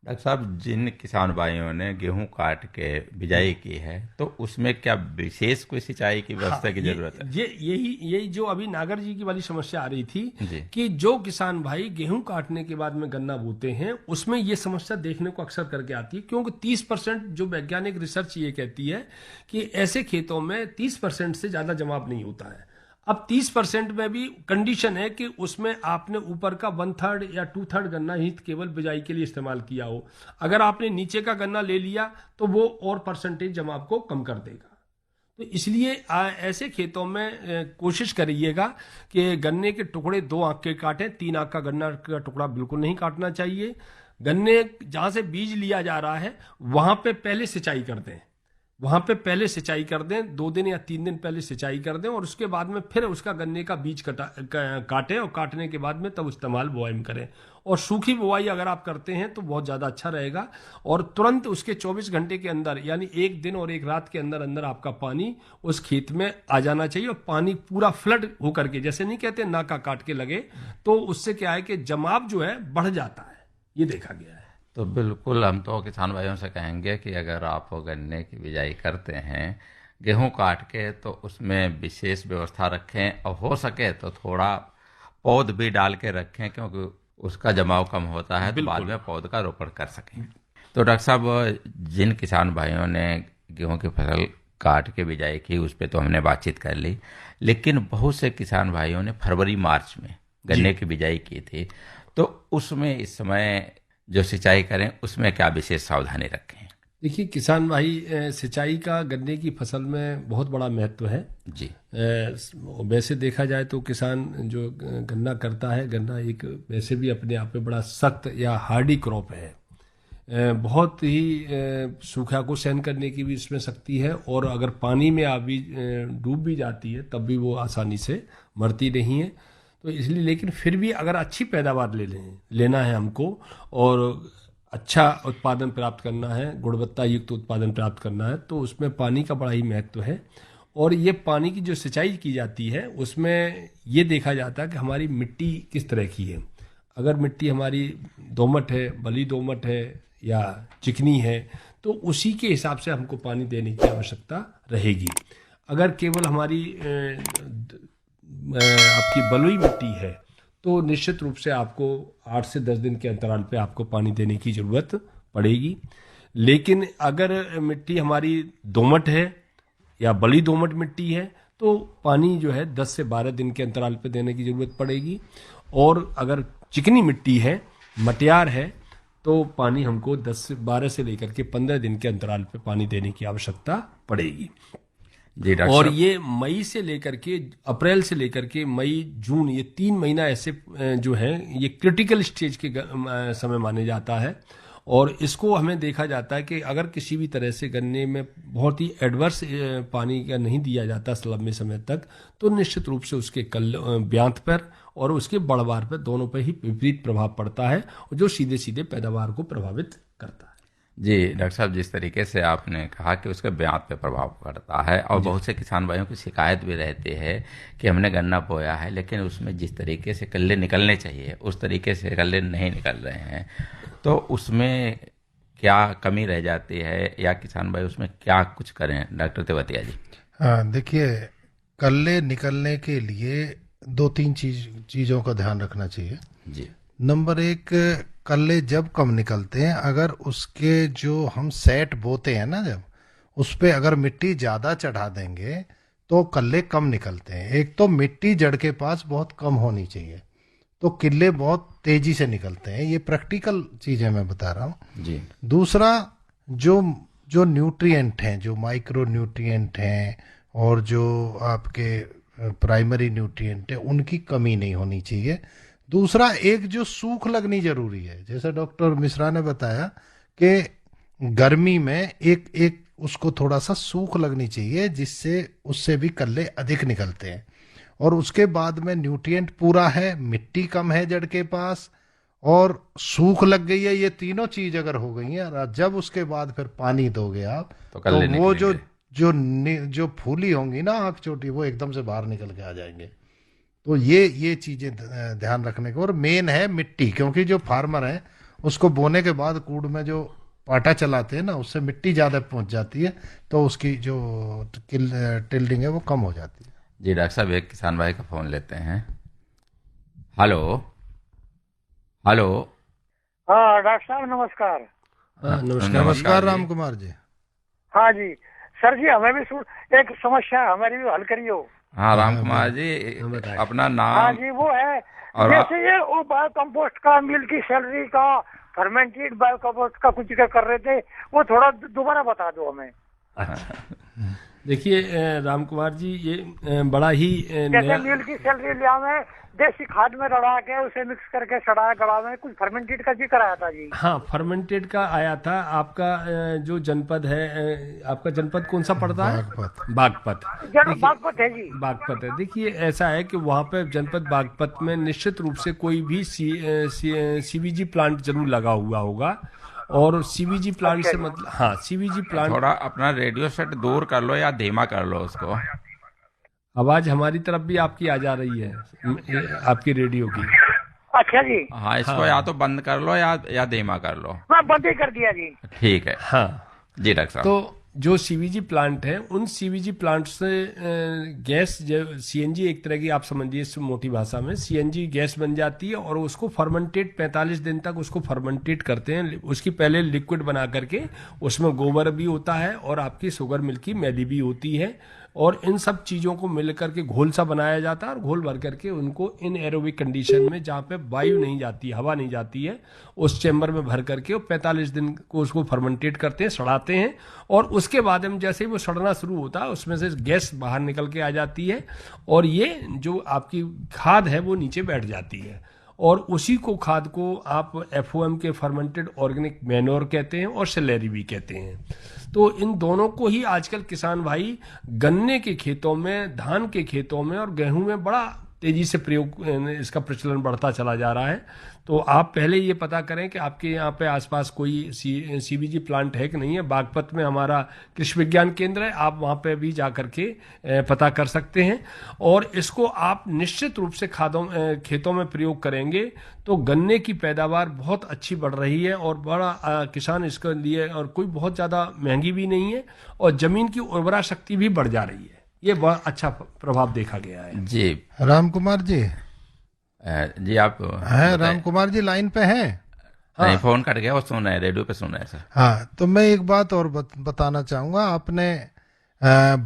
डॉक्टर साहब, जिन किसान भाइयों ने गेहूं काट के बिजाई की है, तो उसमें क्या विशेष कोई सिंचाई की व्यवस्था की जरूरत है? यही जो अभी नागर जी की वाली समस्या आ रही थी जी। कि जो किसान भाई गेहूं काटने के बाद में गन्ना बोते हैं, उसमें ये समस्या देखने को अक्सर करके आती है, क्योंकि 30% जो वैज्ञानिक रिसर्च ये कहती है कि ऐसे खेतों में 30% से ज्यादा जमाव नहीं होता है। अब 30% में भी कंडीशन है कि उसमें आपने ऊपर का 1/3 या 2/3 गन्ना ही केवल बिजाई के लिए इस्तेमाल किया हो। अगर आपने नीचे का गन्ना ले लिया तो वो और परसेंटेज जमाव को कम कर देगा। तो इसलिए ऐसे खेतों में कोशिश करिएगा कि गन्ने के टुकड़े 2 आंख के काटें, 3 आंख का गन्ना का टुकड़ा बिल्कुल नहीं काटना चाहिए। गन्ने जहां से बीज लिया जा रहा है वहां पे पहले सिंचाई कर दें, वहां पे पहले सिंचाई कर दें, 2 दिन या 3 दिन पहले सिंचाई कर दें, और उसके बाद में फिर उसका गन्ने का बीज काटें, और काटने के बाद में तब इस्तेमाल बुआई में करें। और सूखी बुआई अगर आप करते हैं तो बहुत ज़्यादा अच्छा रहेगा, और तुरंत उसके 24 घंटे के अंदर, यानी 1 दिन और 1 रात के अंदर अंदर आपका पानी उस खेत में आ जाना चाहिए। और पानी पूरा फ्लड होकर के, जैसे नहीं कहते नाका काट के लगे, तो उससे क्या है कि जमाव जो है बढ़ जाता है, ये देखा गया है। तो बिल्कुल हम तो किसान भाइयों से कहेंगे कि अगर आप गन्ने की बिजाई करते हैं गेहूं काट के, तो उसमें विशेष व्यवस्था रखें, और हो सके तो थोड़ा पौध भी डाल के रखें, क्योंकि उसका जमाव कम होता है, तो बाद में पौध का रोपण कर सकें। तो डॉक्टर साहब, जिन किसान भाइयों ने गेहूं की फसल काट के बिजाई की, उस पर तो हमने बातचीत कर ली, लेकिन बहुत से किसान भाइयों ने फरवरी मार्च में गन्ने की बिजाई की थी, तो उसमें इस समय जो सिंचाई करें उसमें क्या विशेष सावधानी रखें? देखिए, किसान भाई, सिंचाई का गन्ने की फसल में बहुत बड़ा महत्व है जी। वैसे देखा जाए तो किसान जो गन्ना करता है, गन्ना एक वैसे भी अपने आप में बड़ा सख्त या हार्डी क्रॉप है। बहुत ही सूखा को सहन करने की भी इसमें शक्ति है, और अगर पानी में आप भी डूब भी जाती है तब भी वो आसानी से मरती नहीं है। तो इसलिए, लेकिन फिर भी अगर अच्छी पैदावार लेना है हमको, और अच्छा उत्पादन प्राप्त करना है, गुणवत्ता युक्त उत्पादन प्राप्त करना है, तो उसमें पानी का बड़ा ही महत्व है। और ये पानी की जो सिंचाई की जाती है उसमें ये देखा जाता है कि हमारी मिट्टी किस तरह की है। अगर मिट्टी हमारी दोमट है, बली दोमट है या चिकनी है, तो उसी के हिसाब से हमको पानी देने की आवश्यकता रहेगी। अगर केवल हमारी आपकी बलुई मिट्टी है, तो निश्चित रूप से आपको 8 से 10 दिन के अंतराल पे आपको पानी देने की जरूरत पड़ेगी। लेकिन अगर मिट्टी हमारी दोमट है या बली दोमट मिट्टी है, तो पानी जो है 10 से 12 दिन के अंतराल पे देने की जरूरत पड़ेगी। और अगर चिकनी मिट्टी है, मटियार है, तो पानी हमको 12 से लेकर के 15 दिन के अंतराल पे पानी देने की आवश्यकता पड़ेगी। जी डॉक्टर और साहब। ये मई से लेकर के अप्रैल से लेकर के मई जून, ये 3 महीना ऐसे जो है ये क्रिटिकल स्टेज के समय माने जाता है। और इसको हमें देखा जाता है कि अगर किसी भी तरह से गन्ने में बहुत ही एडवर्स पानी का नहीं दिया जाता लंबे समय तक, तो निश्चित रूप से उसके ब्यांत पर और उसके बढ़वार पर दोनों पर ही विपरीत प्रभाव पड़ता है, जो सीधे सीधे पैदावार को प्रभावित करता है। जी डॉक्टर साहब, जिस तरीके से आपने कहा कि उसके ब्यांत पे प्रभाव पड़ता है, और बहुत से किसान भाइयों की शिकायत भी रहती है कि हमने गन्ना बोया है, लेकिन उसमें जिस तरीके से कल्ले निकलने चाहिए उस तरीके से कल्ले नहीं निकल रहे हैं, तो उसमें क्या कमी रह जाती है, या किसान भाई उसमें क्या कुछ करें? डॉक्टर तेवतिया जी। हाँ, देखिए, कल्ले निकलने के लिए 2-3 चीज़ों का ध्यान रखना चाहिए। जी। नंबर 1, कल्ले जब कम निकलते हैं, अगर उसके जो हम सेट बोते हैं ना, जब उस पे अगर मिट्टी ज़्यादा चढ़ा देंगे तो कल्ले कम निकलते हैं। एक तो मिट्टी जड़ के पास बहुत कम होनी चाहिए, तो किल्ले बहुत तेजी से निकलते हैं। ये प्रैक्टिकल चीज़ें मैं बता रहा हूँ। जी। दूसरा, जो न्यूट्रिएंट हैं, जो माइक्रो न्यूट्रिएंट हैं और जो आपके प्राइमरी न्यूट्रिएंट है, उनकी कमी नहीं होनी चाहिए। दूसरा, एक जो सूख लगनी जरूरी है, जैसे डॉक्टर मिश्रा ने बताया कि गर्मी में एक उसको थोड़ा सा सूख लगनी चाहिए, जिससे उससे भी कल्ले अधिक निकलते हैं। और उसके बाद में न्यूट्रिएंट पूरा है, मिट्टी कम है जड़ के पास, और सूख लग गई है, ये तीनों चीज अगर हो गई है, जब उसके बाद फिर पानी दोगे आप तो वो जो फूली होंगी ना आँख छोटी, वो एकदम से बाहर निकल के आ जाएंगे। तो ये चीजें ध्यान रखने को। और मेन है मिट्टी, क्योंकि जो फार्मर है उसको बोने के बाद कूड़ में जो पाटा चलाते हैं ना, उससे मिट्टी ज्यादा पहुंच जाती है, तो उसकी जो टिल्डिंग है वो कम हो जाती है। जी डॉक्टर साहब, एक किसान भाई का फोन लेते हैं। Hello hello. हाँ डॉक्टर साहब नमस्कार। नमस्कार राम कुमार जी। हाँ जी सर जी, हमें भी एक समस्या है, हमारी भी हल करियो। हाँ राम कुमार जी, अपना नाम। हाँ जी वो है, और जैसे ये वो बायो कंपोस्ट का, मिल की सैलरी का, फर्मेंटेड बायो कंपोस्ट का कुछ कर रहे थे, वो थोड़ा दोबारा बता दो हमें। देखिए राम कुमार जी, ये बड़ा ही जैसे मिल की सैलरी लिया में देसी खाद में रड़ा के उसे मिक्स करके सड़ा गड़ा में कुछ फर्मेंटेड का जिक्र आया था जी। हाँ, फर्मेंटेड का आया था। आपका जो जनपद है, आपका जनपद कौन सा पड़ता है? बागपत बागपत है जी। बागपत है। देखिए ऐसा है कि वहाँ पे जनपद बागपत में निश्चित रूप से कोई भी सीवीजी प्लांट जरूर लगा हुआ होगा। और सीवीजी प्लांट से मतलब, हाँ सीवीजी प्लांट। थोड़ा अपना रेडियो सेट दूर कर लो या धीमा कर लो उसको। आवाज हमारी तरफ भी आपकी आ जा रही है, आपकी रेडियो की। अच्छा जी। हाँ, इसको या तो बंद कर लो या धीमा कर लो। मैं बंद ही कर दिया जी। ठीक है। हाँ जी डॉक्टर साहब। तो जो सीवीजी प्लांट है, उन सीवीजी प्लांट से गैस, सीएनजी एक तरह की, आप समझिए इस मोटी भाषा में, सीएनजी गैस बन जाती है। और उसको फर्मेंटेट 45 दिन तक उसको फर्मेंटेट करते हैं। उसकी पहले लिक्विड बना करके उसमें गोबर भी होता है और आपकी शुगर मिल्क की मैली भी होती है, और इन सब चीज़ों को मिल करके घोल सा बनाया जाता है। और घोल भर करके उनको इन एरोबिक कंडीशन में, जहाँ पे वायु नहीं जाती, हवा नहीं जाती है, उस चैम्बर में भर करके 45 दिन को उसको फर्मेंटेट करते हैं, सड़ाते हैं। और उसके बाद में जैसे ही वो सड़ना शुरू होता है, उसमें से गैस बाहर निकल के आ जाती है, और ये जो आपकी खाद है वो नीचे बैठ जाती है। और उसी को खाद को आप FOM के फर्मेंटेड ऑर्गेनिक मैन्योर कहते हैं और स्लैरी भी कहते हैं। तो इन दोनों को ही आजकल किसान भाई गन्ने के खेतों में, धान के खेतों में और गेहूं में बड़ा तेजी से प्रयोग, इसका प्रचलन बढ़ता चला जा रहा है। तो आप पहले ये पता करें कि आपके यहाँ पे आसपास कोई सीवीजी प्लांट है कि नहीं है। बागपत में हमारा कृषि विज्ञान केंद्र है, आप वहाँ पे भी जा करके पता कर सकते हैं। और इसको आप निश्चित रूप से खेतों में प्रयोग करेंगे तो गन्ने की पैदावार बहुत अच्छी बढ़ रही है, और बड़ा किसान इसके लिए, और कोई बहुत ज़्यादा महंगी भी नहीं है, और ज़मीन की उर्वरा शक्ति भी बढ़ जा रही है। ये बहुत अच्छा प्रभाव देखा गया है। जी राम कुमार जी। जी आप हैं राम कुमार जी लाइन पे हैं? नहीं, फोन कट गया, वो सुन रहे हैं, रेडियो पे सुन रहे हैं सर। हाँ, तो मैं एक बात और बताना चाहूंगा। आपने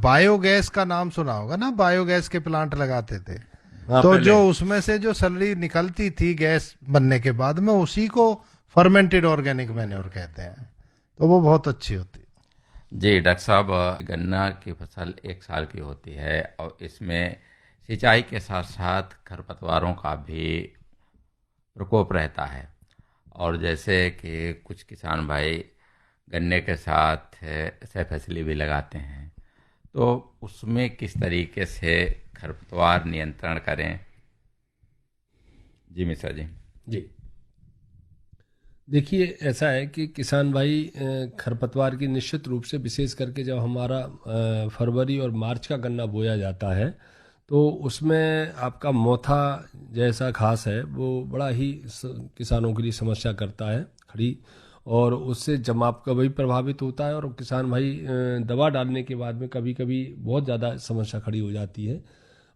बायोगैस का नाम सुना होगा ना, बायोगैस के प्लांट लगाते थे। तो जो उसमें से जो सैलरी निकलती थी गैस बनने के बाद में, उसी को फर्मेंटेड ऑर्गेनिक मैन्योर कहते हैं। तो वो बहुत अच्छी होती है। जी डॉक्टर साहब, गन्ना की फसल 1 साल की होती है, और इसमें सिंचाई के साथ साथ खरपतवारों का भी प्रकोप रहता है। और जैसे कि कुछ किसान भाई गन्ने के साथ सह फसली भी लगाते हैं, तो उसमें किस तरीके से खरपतवार नियंत्रण करें? जी मिश्रा जी। जी देखिए, ऐसा है कि किसान भाई खरपतवार की निश्चित रूप से, विशेष करके जब हमारा फरवरी और मार्च का गन्ना बोया जाता है, तो उसमें आपका मोथा जैसा घास है वो बड़ा ही किसानों के लिए समस्या करता है खड़ी, और उससे जमाव का भी प्रभावित होता है। और किसान भाई दवा डालने के बाद में कभी कभी बहुत ज़्यादा समस्या खड़ी हो जाती है।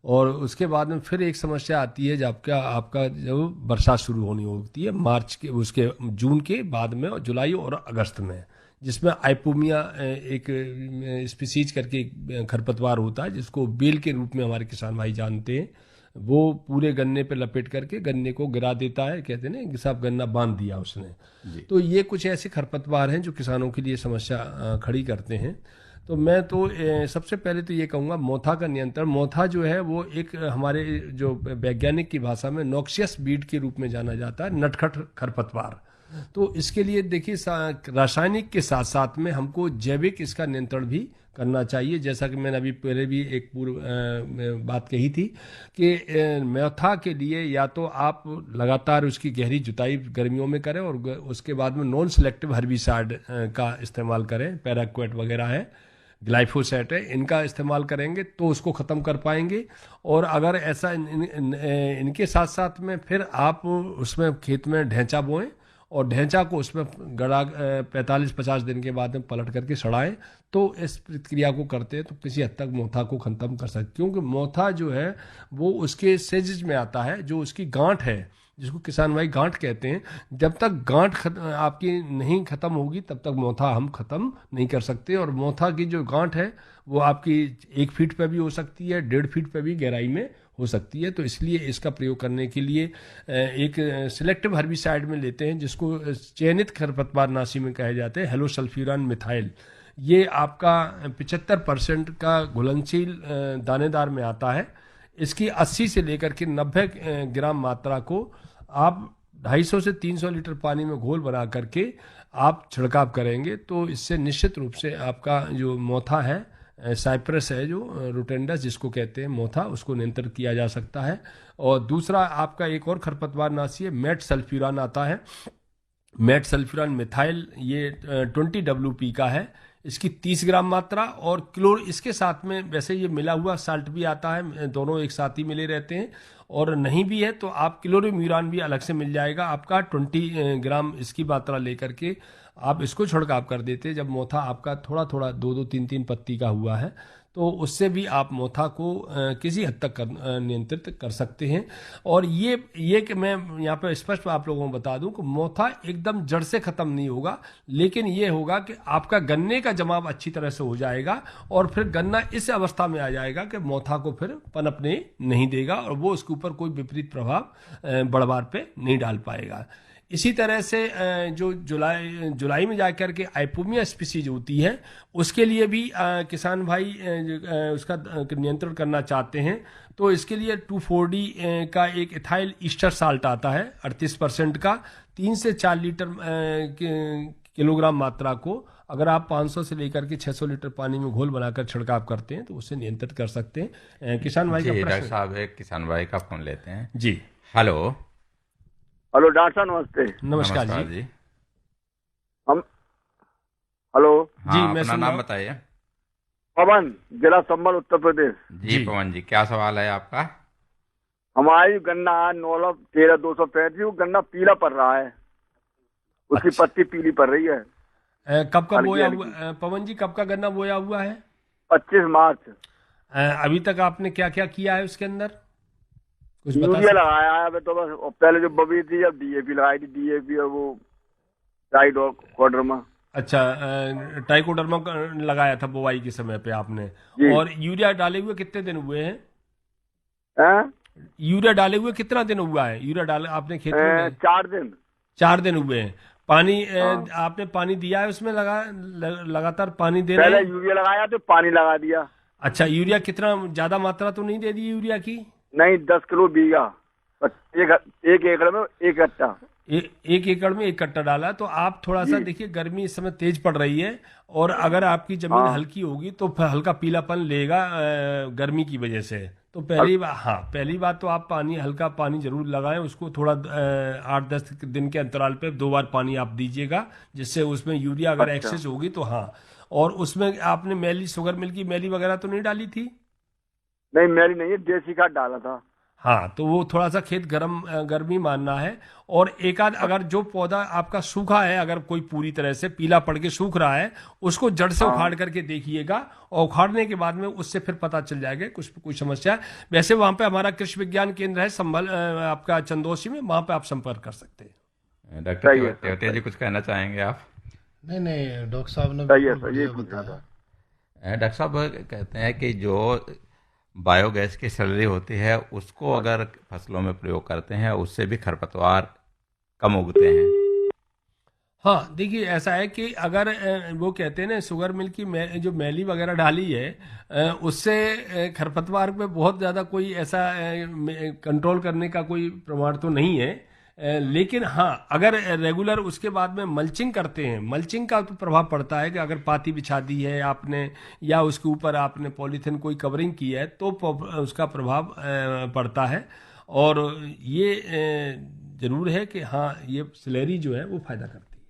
और उसके बाद में फिर एक समस्या आती है जब आपका जब बरसात शुरू होनी होती है, मार्च के, उसके जून के बाद में, और जुलाई और अगस्त में, जिसमें आइपोमिया एक स्पीसीज करके खरपतवार होता है, जिसको बेल के रूप में हमारे किसान भाई जानते हैं। वो पूरे गन्ने पे लपेट करके गन्ने को गिरा देता है, कहते हैं ना कि साहब गन्ना बांध दिया उसने। तो ये कुछ ऐसे खरपतवार हैं जो किसानों के लिए समस्या खड़ी करते हैं। तो मैं तो सबसे पहले तो ये कहूँगा, मोथा का नियंत्रण। मोथा जो है वो एक हमारे जो वैज्ञानिक की भाषा में नॉक्सियस बीड के रूप में जाना जाता है, नटखट खरपतवार। तो इसके लिए देखिए रासायनिक के साथ साथ में हमको जैविक इसका नियंत्रण भी करना चाहिए। जैसा कि मैंने अभी पहले भी एक पूर्व बात कही थी कि मेथा के लिए या तो आप लगातार उसकी गहरी जुताई गर्मियों में करें और उसके बाद में नॉन सेलेक्टिव हर्बिसाइड का इस्तेमाल करें, पैराक्वेट वगैरह है, ग्लाइफोसेट है, इनका इस्तेमाल करेंगे तो उसको ख़त्म कर पाएंगे। और अगर ऐसा इनके साथ साथ में फिर आप उसमें खेत में ढैंचा बोएं और ढैंचा को उसमें गड़ा 45-50 दिन के बाद में पलट करके सड़ाएं, तो इस प्रक्रिया को करते हैं तो किसी हद तक मोथा को ख़त्म कर सकते, क्योंकि मोथा जो है वो उसके सेजेस में आता है, जो उसकी गांठ है जिसको किसान भाई गांठ कहते हैं। जब तक गांठ आपकी नहीं खत्म होगी तब तक मोथा हम खत्म नहीं कर सकते। और मोथा की जो गांठ है वो आपकी 1 फीट पे भी हो सकती है, 1.5 फीट पे भी गहराई में हो सकती है। तो इसलिए इसका प्रयोग करने के लिए एक सिलेक्टिव हर्बिसाइड में लेते हैं जिसको चयनित खरपतवारनाशी में कहे जाते हैं, हेलोसल्फ्यूरान मिथाइल। ये आपका 75% का घुलनशील दानेदार में आता है। इसकी 80 से लेकर के 90 ग्राम मात्रा को आप 250 से 300 लीटर पानी में घोल बना करके आप छिड़काव करेंगे तो इससे निश्चित रूप से आपका जो मोथा है, साइप्रस है जो रोटेंडस जिसको कहते हैं मोथा, उसको नियंत्रित किया जा सकता है। और दूसरा आपका एक और खरपतवारनाशी है, मेट सल्फ्यूरान आता है, मेट सल्फ्यूरान मिथाइल, ये 20 WP का है। इसकी 30 ग्राम मात्रा और क्लोर, इसके साथ में वैसे ये मिला हुआ साल्ट भी आता है, दोनों एक साथ ही मिले रहते हैं। और नहीं भी है तो आप क्लोरोम्यूरान भी अलग से मिल जाएगा आपका, 20 ग्राम इसकी मात्रा लेकर के आप इसको छिड़काव कर देते हैं जब मोथा आपका थोड़ा थोड़ा 2-2, 3-3 पत्ती का हुआ है, तो उससे भी आप मोथा को किसी हद तक नियंत्रित कर सकते हैं। और ये कि मैं यहाँ पर स्पष्ट आप लोगों को बता दूं कि मोथा एकदम जड़ से खत्म नहीं होगा, लेकिन ये होगा कि आपका गन्ने का जमाव अच्छी तरह से हो जाएगा और फिर गन्ना इस अवस्था में आ जाएगा कि मोथा को फिर पनपने नहीं देगा और वो उसके ऊपर कोई विपरीत प्रभाव बढ़वार पे नहीं डाल पाएगा। इसी तरह से जो जुलाई में जाकर के आइपोमिया स्पीसीज होती है उसके लिए भी किसान भाई उसका नियंत्रण करना चाहते हैं, तो इसके लिए 2,4-D का एक इथाइल ईस्टर साल्ट आता है 38% का, 3 से 4 लीटर किलोग्राम मात्रा को अगर आप 500 से लेकर के 600 लीटर पानी में घोल बनाकर छिड़काव करते हैं तो उससे नियंत्रित कर सकते हैं। किसान भाई का प्रश्न। डॉक्टर साहब एक किसान भाई का फोन लेते हैं जी। हेलो हेलो डॉक्टर साहब नमस्ते। नमस्कार जी। हम हेलो जी, हाँ, मैं अपना नाम बताइए। पवन, जिला संभल, उत्तर प्रदेश। जी पवन जी, क्या सवाल है आपका? हमारी गन्ना 9-13-235 गन्ना पीला पड़ रहा है, उसकी अच्छा। पत्ती पीली पड़ रही है। कब का बोया हल्की। हुआ पवन जी, कब का गन्ना बोया हुआ है? 25 मार्च। अभी तक आपने क्या क्या किया है उसके अंदर, कुछ बता यूरिया लगाया है अभी तो बस, और पहले जो बबी थी अब DAP लगाई थी, DAP और वो ट्राइकोडर्मा। अच्छा, ट्राइकोडर्मा लगाया था बुआई के समय पे आपने। जी। और यूरिया डाले हुए कितने दिन हुए हैं? हैं? यूरिया डाले हुए कितना दिन हुआ है? यूरिया डाले आपने खेत में? 4 दिन। 4 दिन हुए हैं। पानी आपने पानी दिया है उसमें, लगातार पानी दे रहे पहले हैं? यूरिया लगाया तो पानी लगा दिया। अच्छा, यूरिया कितना, ज्यादा मात्रा तो नहीं दे दी यूरिया की? नहीं, 10 किलो बीघा, एक एकड़ में 1 कट्टा। 1 एकड़ में 1 कट्टा डाला। तो आप थोड़ा सा देखिए, गर्मी इस समय तेज पड़ रही है और अगर आपकी जमीन हल्की होगी तो हल्का पीलापन लेगा गर्मी की वजह से। तो पहली बात तो आप हल्का पानी जरूर लगाएं, उसको थोड़ा 8-10 दिन के अंतराल पे 2 बार पानी आप दीजिएगा, जिससे उसमें यूरिया अगर एक्सेस होगी तो हाँ। और उसमें आपने मैली, शुगर मिल की मैली वगैरह तो नहीं डाली थी? नहीं, मैली नहीं है, देसी खाद डाला था। हाँ, तो वो थोड़ा सा खेत गर्मी मानना है। और एक आध अगर जो पौधा आपका सूखा है, अगर कोई पूरी तरह से पीला पड़ के सूख रहा है, उसको जड़ से उखाड़ करके देखिएगा और उखाड़ने के बाद में उससे फिर पता चल जाएगा कोई समस्या है। वैसे वहां पे हमारा कृषि विज्ञान केंद्र है संभल आपका चंदोसी में, वहां पे आप संपर्क कर सकते हैं। डॉक्टर तेवतिया जी कुछ कहना चाहेंगे आप? नहीं, डॉक्टर साहब ने ये बताया। डॉक्टर साहब कहते हैं कि जो बायोगैस की स्लरी होती है उसको अगर फसलों में प्रयोग करते हैं उससे भी खरपतवार कम उगते हैं। हाँ, देखिए ऐसा है कि अगर वो कहते हैं ना, शुगर मिल की जो मैली वगैरह डाली है उससे खरपतवार पे बहुत ज़्यादा कोई ऐसा कंट्रोल करने का कोई प्रमाण तो नहीं है। लेकिन हाँ, अगर रेगुलर उसके बाद में मल्चिंग करते हैं, मल्चिंग का तो प्रभाव पड़ता है कि अगर पाती बिछा दी है आपने या उसके ऊपर आपने पॉलीथिन कोई कवरिंग की है तो उसका प्रभाव पड़ता है। और ये जरूर है कि हाँ, ये स्लरी जो है वो फायदा करती है।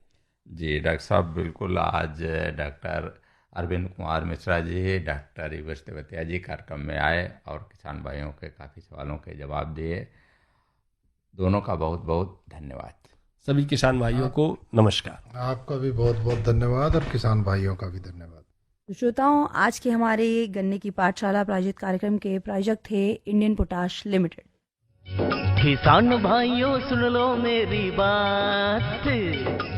जी डॉक्टर साहब, बिल्कुल। आज डॉक्टर अरविंद कुमार मिश्रा जी, डॉक्टर युगेश तेवतिया जी कार्यक्रम में आए और किसान भाइयों के काफ़ी सवालों के जवाब दिए। दोनों का बहुत बहुत धन्यवाद। सभी किसान भाइयों को नमस्कार। आपका भी बहुत बहुत धन्यवाद और किसान भाइयों का भी धन्यवाद। तो श्रोताओं, आज के हमारे गन्ने की पाठशाला प्रायोजित कार्यक्रम के प्रायोजक थे इंडियन पोटाश लिमिटेड। किसान भाइयों सुन लो मेरी बात,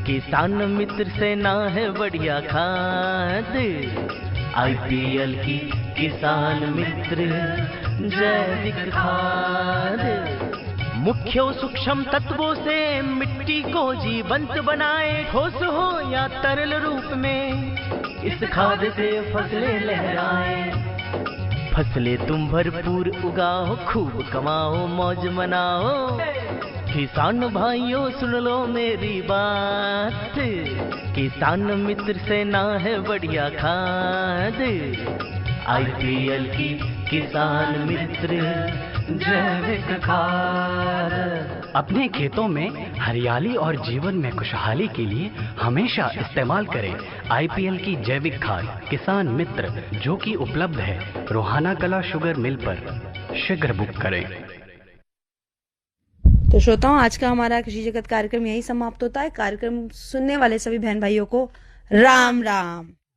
किसान मित्र से ना है बढ़िया खाद, आईपीएल की किसान मित्र जैविक खाद, मुख्य सूक्ष्म तत्वों से मिट्टी को जीवंत बनाए, ठोस हो या तरल रूप में इस खाद से फसलें लहराए, फसलें तुम भरपूर उगाओ, खूब कमाओ, मौज मनाओ। किसान भाइयों सुन लो मेरी बात, किसान मित्र से ना है बढ़िया खाद, आईपीएल की किसान मित्र जैविक खाद। अपने खेतों में हरियाली और जीवन में खुशहाली के लिए हमेशा इस्तेमाल करें आईपीएल की जैविक खाद किसान मित्र, जो कि उपलब्ध है रोहाना कला शुगर मिल पर। शीघ्र बुक करें। तो श्रोताओं, आज का हमारा कृषि जगत कार्यक्रम यही समाप्त होता है। कार्यक्रम सुनने वाले सभी बहन भाइयों को राम राम।